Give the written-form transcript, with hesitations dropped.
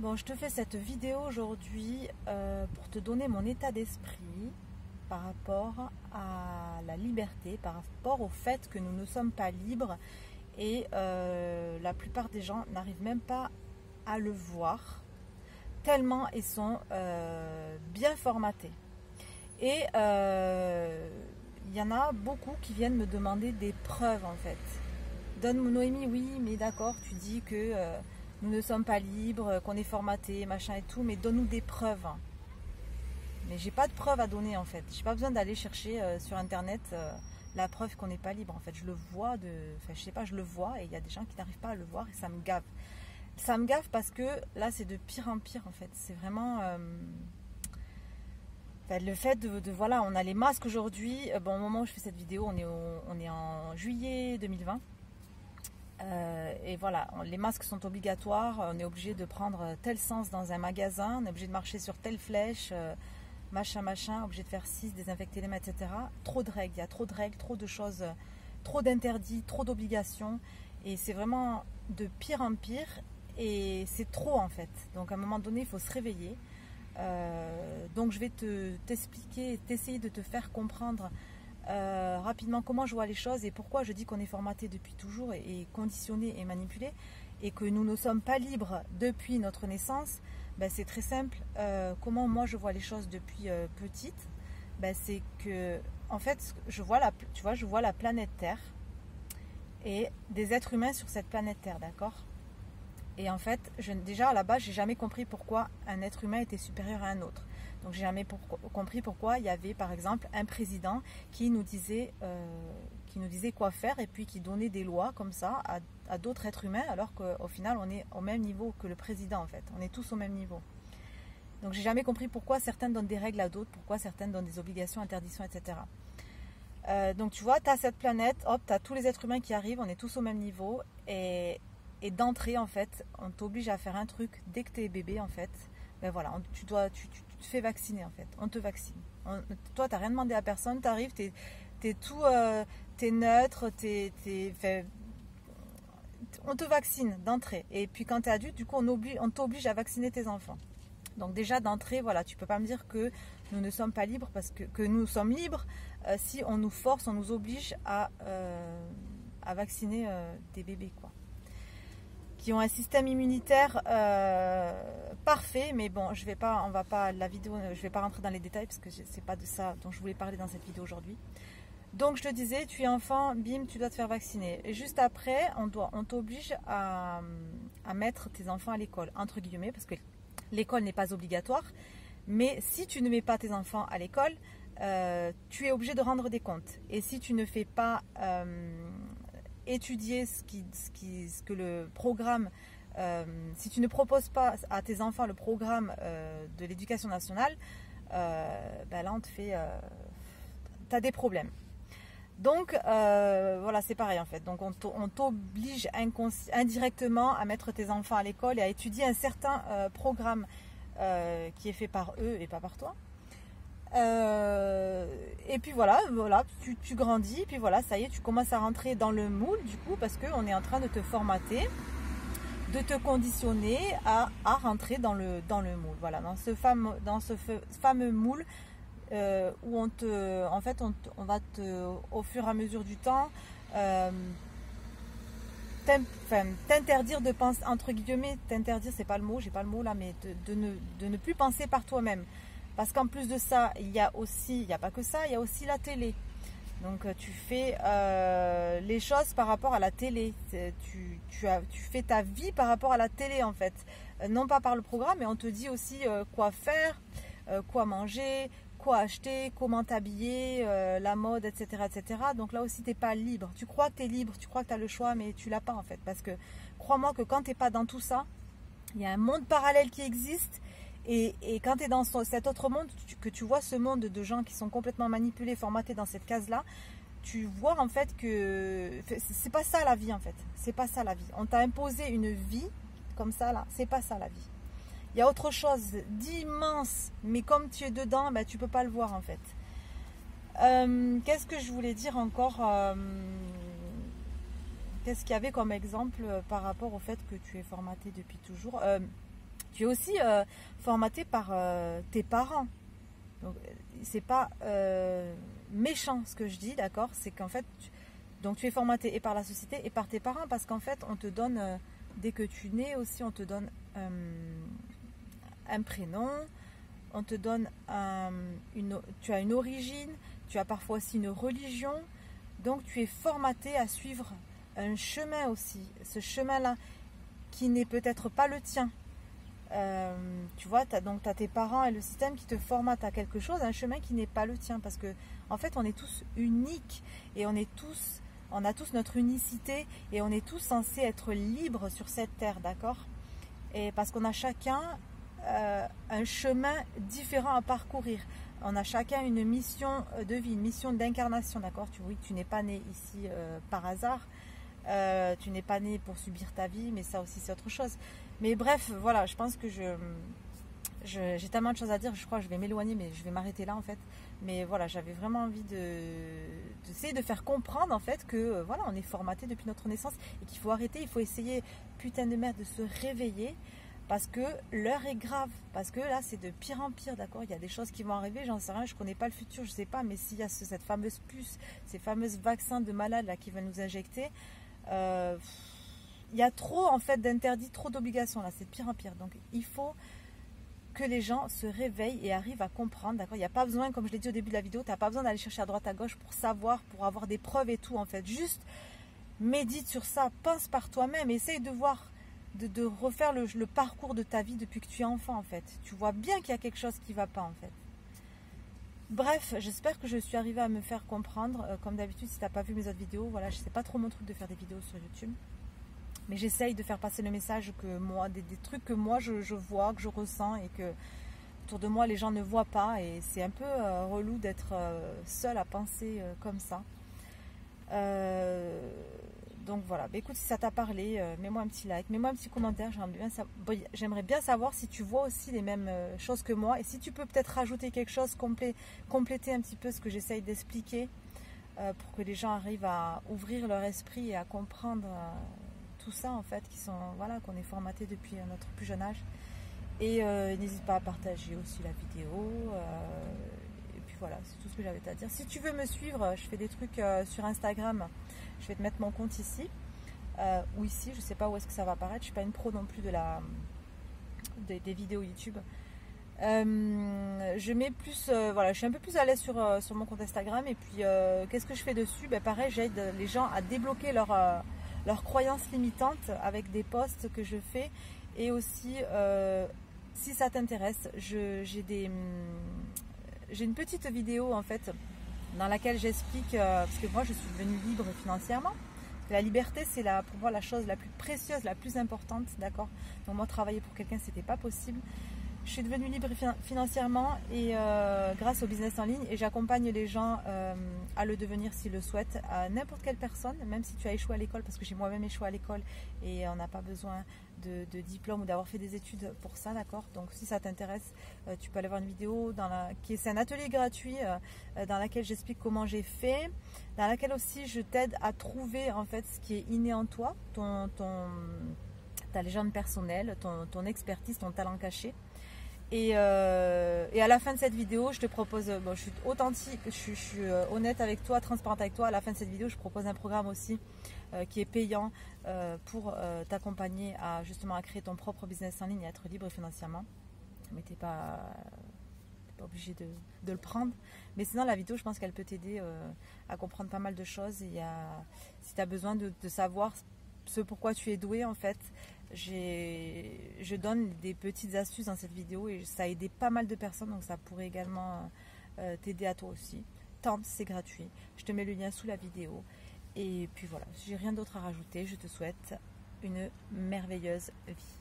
Bon, je te fais cette vidéo aujourd'hui pour te donner mon état d'esprit par rapport à la liberté, par rapport au fait que nous ne sommes pas libres et la plupart des gens n'arrivent même pas à le voir tellement ils sont bien formatés. Et il y en a beaucoup qui viennent me demander des preuves en fait. Donne-moi Noémie, oui, mais d'accord, tu dis que nous ne sommes pas libres, qu'on est formaté, machin et tout, mais donne-nous des preuves. Mais j'ai pas de preuves à donner en fait. J'ai pas besoin d'aller chercher sur internet la preuve qu'on n'est pas libre. En fait, je le vois enfin, je sais pas, je le vois et il y a des gens qui n'arrivent pas à le voir et ça me gave. Ça me gave parce que là, c'est de pire en pire en fait. C'est vraiment le fait voilà, on a les masques aujourd'hui. Bon, au moment où je fais cette vidéo, on est en juillet 2020. Et voilà, les masques sont obligatoires, on est obligé de prendre tel sens dans un magasin, on est obligé de marcher sur telle flèche, machin, obligé de faire 6, désinfecter les mains, etc. Trop de règles, il y a trop de règles, trop de choses, trop d'interdits, trop d'obligations, et c'est vraiment de pire en pire, et c'est trop en fait. Donc à un moment donné, il faut se réveiller. Donc je vais t'expliquer, t'essayer de te faire comprendre rapidement comment je vois les choses et pourquoi je dis qu'on est formaté depuis toujours et conditionné et manipulé et que nous ne sommes pas libres depuis notre naissance. Ben, c'est très simple. Comment moi je vois les choses depuis petite, ben, c'est que en fait je vois la planète Terre et des êtres humains sur cette planète Terre, d'accord? Et en fait, déjà à la base, j'ai jamais compris pourquoi un être humain était supérieur à un autre. Donc j'ai jamais compris pourquoi il y avait par exemple un président qui nous disait quoi faire et puis qui donnait des lois comme ça à d'autres êtres humains alors qu'au final on est au même niveau que le président en fait. On est tous au même niveau. Donc j'ai jamais compris pourquoi certains donnent des règles à d'autres, pourquoi certains donnent des obligations, interdictions, etc. Donc tu vois, tu as cette planète, hop, tu as tous les êtres humains qui arrivent, on est tous au même niveau et d'entrée en fait, on t'oblige à faire un truc dès que tu es bébé en fait. Ben voilà, tu te fais vacciner en fait, on te vaccine. Toi, tu n'as rien demandé à personne, tu arrives, tu es tout, t'es neutre, on te vaccine d'entrée. Et puis quand tu es adulte, du coup, on t'oblige à vacciner tes enfants. Donc déjà d'entrée, voilà, tu peux pas me dire que nous ne sommes pas libres parce que nous sommes libres si on nous force, on nous oblige à vacciner des bébés quoi. Qui ont un système immunitaire parfait, mais bon, je vais pas rentrer dans les détails parce que c'est pas de ça dont je voulais parler dans cette vidéo aujourd'hui. Donc je te disais, tu es enfant, bim, tu dois te faire vacciner. Et juste après, on t'oblige à mettre tes enfants à l'école, entre guillemets, parce que l'école n'est pas obligatoire. Mais si tu ne mets pas tes enfants à l'école, tu es obligé de rendre des comptes. Et si tu ne fais pas étudier ce que le programme, si tu ne proposes pas à tes enfants le programme de l'éducation nationale, ben là on te fait, t'as des problèmes. Donc voilà, c'est pareil en fait. Donc on t'oblige indirectement à mettre tes enfants à l'école et à étudier un certain programme qui est fait par eux et pas par toi. Et puis voilà, tu grandis, puis voilà, ça y est, tu commences à rentrer dans le moule du coup, parce qu'on est en train de te formater, de te conditionner à rentrer dans le moule, voilà, dans ce fameux moule où en fait, on va au fur et à mesure du temps, t'interdire de penser, entre guillemets, t'interdire, c'est pas le mot, j'ai pas le mot là, mais de ne plus penser par toi-même. Parce qu'en plus de ça, il y a pas que ça, il y a aussi la télé. Donc tu fais les choses par rapport à la télé. Tu fais ta vie par rapport à la télé en fait. Non pas par le programme, mais on te dit aussi quoi faire, quoi manger, quoi acheter, comment t'habiller, la mode, etc., etc. Donc là aussi, tu n'es pas libre. Tu crois que tu es libre, tu crois que tu as le choix, mais tu l'as pas en fait. Parce que crois-moi que quand tu n'es pas dans tout ça, il y a un monde parallèle qui existe. Et quand tu es dans cet autre monde, que tu vois ce monde de gens qui sont complètement manipulés, formatés dans cette case-là, tu vois en fait que c'est pas ça la vie en fait. C'est pas ça la vie. On t'a imposé une vie comme ça là, c'est pas ça la vie. Il y a autre chose d'immense, mais comme tu es dedans, ben, tu peux pas le voir en fait. Qu'est-ce que je voulais dire encore Qu'est-ce qu'il y avait comme exemple par rapport au fait que tu es formaté depuis toujours Tu es aussi formaté par tes parents. Donc, c'est pas méchant ce que je dis, d'accord? C'est qu'en fait, donc tu es formaté et par la société et par tes parents, parce qu'en fait, on te donne, dès que tu nais aussi, on te donne un prénom, on te donne tu as une origine, tu as parfois aussi une religion, donc tu es formaté à suivre un chemin aussi, ce chemin-là, qui n'est peut-être pas le tien. Tu vois, tu as tes parents et le système qui te formatent à quelque chose, un chemin qui n'est pas le tien, parce que en fait on est tous uniques et on a tous notre unicité et on est tous censés être libres sur cette terre, d'accord? Et parce qu'on a chacun un chemin différent à parcourir, on a chacun une mission de vie, une mission d'incarnation, d'accord? Oui, tu n'es pas né ici par hasard, tu n'es pas né pour subir ta vie, mais ça aussi c'est autre chose. Mais bref, voilà, je pense que j'ai tellement de choses à dire, je crois que je vais m'éloigner, mais je vais m'arrêter là en fait. Mais voilà, j'avais vraiment envie d'essayer de faire comprendre en fait que voilà, on est formaté depuis notre naissance et qu'il faut arrêter, il faut essayer, putain de merde, de se réveiller, parce que l'heure est grave, parce que là c'est de pire en pire, d'accord? Il y a des choses qui vont arriver, j'en sais rien, je connais pas le futur, je sais pas, mais s'il y a cette fameuse puce, ces fameux vaccins de malades là qui vont nous injecter, il y a trop en fait d'interdits, trop d'obligations là, c'est de pire en pire. Donc il faut que les gens se réveillent et arrivent à comprendre, d'accord? Il n'y a pas besoin, comme je l'ai dit au début de la vidéo, tu n'as pas besoin d'aller chercher à droite à gauche pour savoir, pour avoir des preuves et tout en fait. Juste médite sur ça, pense par toi-même, essaye de voir, de refaire le parcours de ta vie depuis que tu es enfant en fait. Tu vois bien qu'il y a quelque chose qui ne va pas en fait. Bref, j'espère que je suis arrivée à me faire comprendre. Comme d'habitude, si tu n'as pas vu mes autres vidéos, voilà, c'est pas trop mon truc de faire des vidéos sur YouTube. Mais j'essaye de faire passer le message que moi, des trucs que moi je vois, que je ressens et que autour de moi les gens ne voient pas. Et c'est un peu relou d'être seule à penser comme ça. Donc voilà, bah, écoute, si ça t'a parlé, mets-moi un petit like, mets-moi un petit commentaire. J'aimerais bien savoir si tu vois aussi les mêmes choses que moi. Et si tu peux peut-être rajouter quelque chose, compléter un petit peu ce que j'essaye d'expliquer pour que les gens arrivent à ouvrir leur esprit et à comprendre tout ça en fait, voilà, qu'on est formaté depuis notre plus jeune âge. Et n'hésite pas à partager aussi la vidéo. Et puis voilà, c'est tout ce que j'avais à dire. Si tu veux me suivre, je fais des trucs sur Instagram. Je vais te mettre mon compte ici ou ici, je sais pas où est-ce que ça va apparaître. Je suis pas une pro non plus des vidéos YouTube. Je mets plus, voilà, je suis un peu plus à l'aise sur mon compte Instagram. Et puis qu'est-ce que je fais dessus? Ben, pareil, j'aide les gens à débloquer leurs croyances limitantes avec des posts que je fais. Et aussi, si ça t'intéresse, j'ai une petite vidéo en fait dans laquelle j'explique, parce que moi je suis devenue libre financièrement. La liberté, c'est pour moi la chose la plus précieuse, la plus importante, d'accord? Donc moi, travailler pour quelqu'un, c'était pas possible. Je suis devenue libre financièrement et grâce au business en ligne, et j'accompagne les gens à le devenir s'ils le souhaitent, à n'importe quelle personne, même si tu as échoué à l'école, parce que j'ai moi-même échoué à l'école et on n'a pas besoin de diplôme ou d'avoir fait des études pour ça, d'accord? Donc si ça t'intéresse, tu peux aller voir une vidéo c'est un atelier gratuit dans laquelle j'explique comment j'ai fait, dans laquelle aussi je t'aide à trouver en fait ce qui est inné en toi, ta légende personnelle, ton expertise, ton talent caché. Et à la fin de cette vidéo, je te propose, bon, je suis authentique, je suis honnête avec toi, transparente avec toi. À la fin de cette vidéo, je propose un programme aussi qui est payant pour t'accompagner justement à créer ton propre business en ligne et être libre financièrement. Mais t'es pas obligé de le prendre. Mais sinon, la vidéo, je pense qu'elle peut t'aider à comprendre pas mal de choses. Et si tu as besoin de savoir ce pourquoi tu es doué, en fait, je donne des petites astuces dans cette vidéo et ça a aidé pas mal de personnes, donc ça pourrait également t'aider à toi aussi. Tente, c'est gratuit. Je te mets le lien sous la vidéo. Et puis voilà, j'ai rien d'autre à rajouter. Je te souhaite une merveilleuse vie.